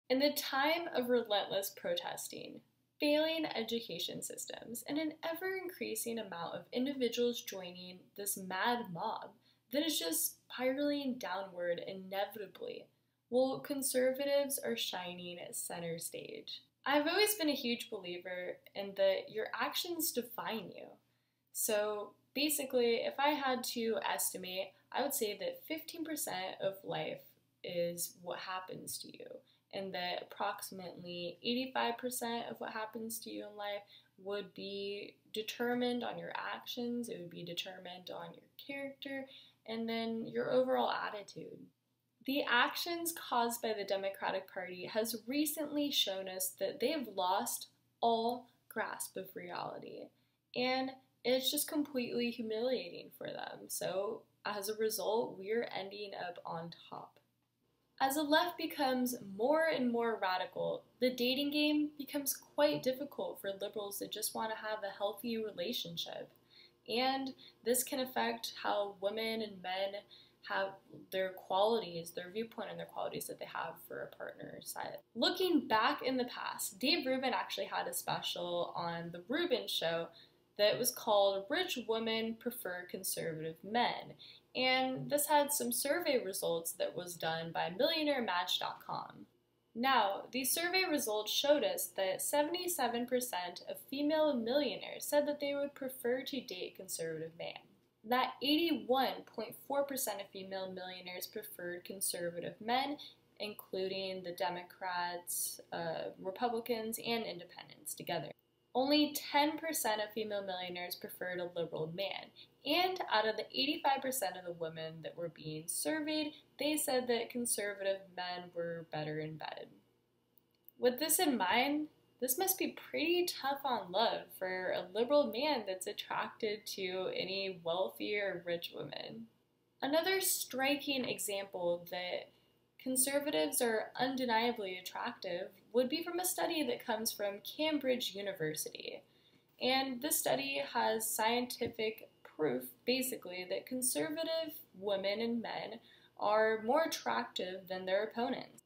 In the time of relentless protesting, failing education systems, and an ever increasing amount of individuals joining this mad mob that is just spiraling downward inevitably, while conservatives are shining at center stage. I've always been a huge believer in that your actions define you. So basically, if I had to estimate, I would say that 15% of life is what happens to you, and that approximately 85% of what happens to you in life would be determined on your actions, it would be determined on your character, and then your overall attitude. The actions caused by the Democratic Party has recently shown us that they have lost all grasp of reality, and it's just completely humiliating for them. So, as a result, we're ending up on top. As the left becomes more and more radical, the dating game becomes quite difficult for liberals that just want to have a healthy relationship. And this can affect how women and men have their qualities, their viewpoint on their qualities that they have for a partner side. Looking back in the past, Dave Rubin actually had a special on The Rubin Show that was called Rich Women Prefer Conservative Men. And this had some survey results that was done by MillionaireMatch.com. Now, these survey results showed us that 77% of female millionaires said that they would prefer to date a conservative man. That 81.4% of female millionaires preferred conservative men, including the Democrats, Republicans, and independents together. Only 10% of female millionaires preferred a liberal man, and out of the 85% of the women that were being surveyed, they said that conservative men were better in bed. With this in mind, this must be pretty tough on love for a liberal man that's attracted to any wealthy or rich woman. Another striking example that conservatives are undeniably attractive would be from a study that comes from Cambridge University. And this study has scientific proof, basically, that conservative women and men are more attractive than their opponents.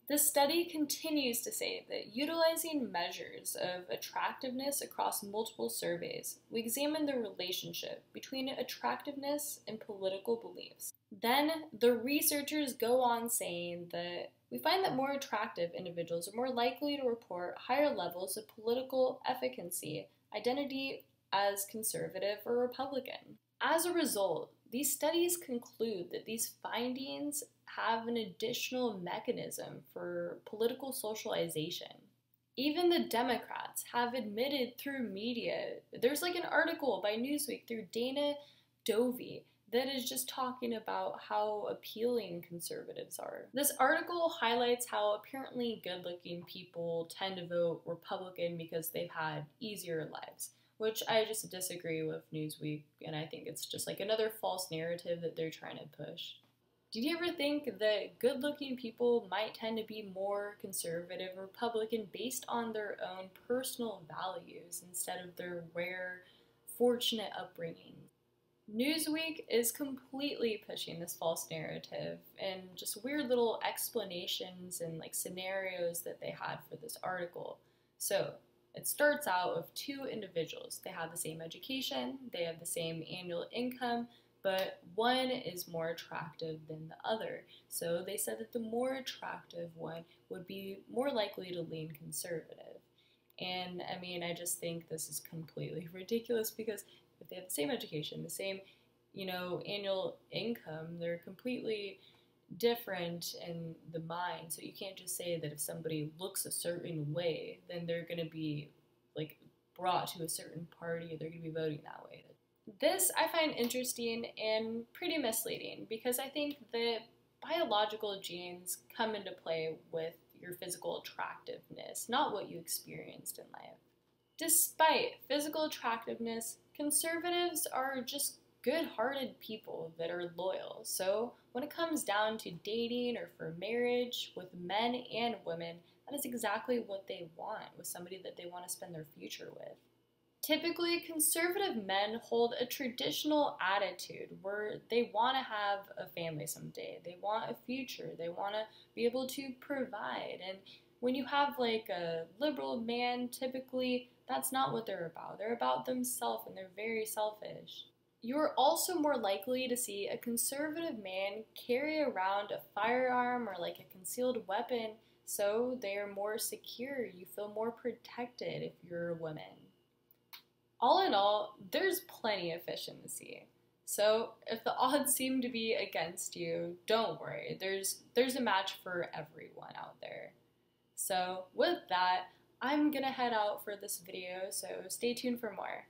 The study continues to say that utilizing measures of attractiveness across multiple surveys, we examine the relationship between attractiveness and political beliefs. Then the researchers go on saying that we find that more attractive individuals are more likely to report higher levels of political efficacy, identity as conservative or Republican. As a result, these studies conclude that these findings have an additional mechanism for political socialization. Even the Democrats have admitted through media, there's like an article by Newsweek through Dana Dovey that is just talking about how appealing conservatives are. This article highlights how apparently good-looking people tend to vote Republican because they've had easier lives, which I just disagree with Newsweek, and I think it's just like another false narrative that they're trying to push. Did you ever think that good-looking people might tend to be more conservative or Republican based on their own personal values instead of their rare, fortunate upbringing? Newsweek is completely pushing this false narrative and just weird little explanations and like scenarios that they had for this article. So it starts out with two individuals. They have the same education, they have the same annual income, but one is more attractive than the other. So they said that the more attractive one would be more likely to lean conservative. And I mean, I just think this is completely ridiculous because if they have the same education, the same, annual income, they're completely different in the mind. So you can't just say that if somebody looks a certain way, then they're going to be like brought to a certain party, they're going to be voting that way. This I find interesting and pretty misleading because I think that biological genes come into play with your physical attractiveness, not what you experienced in life. Despite physical attractiveness, conservatives are just good-hearted people that are loyal. So when it comes down to dating or for marriage with men and women, that is exactly what they want with somebody that they want to spend their future with. Typically, conservative men hold a traditional attitude where they want to have a family someday. They want a future. They want to be able to provide. And when you have like a liberal man, typically that's not what they're about. They're about themselves and they're very selfish. You're also more likely to see a conservative man carry around a firearm or like a concealed weapon, so they are more secure. You feel more protected if you're a woman. All in all, there's plenty of fish in the sea. So if the odds seem to be against you, don't worry. There's a match for everyone out there. So with that, I'm gonna head out for this video, so stay tuned for more.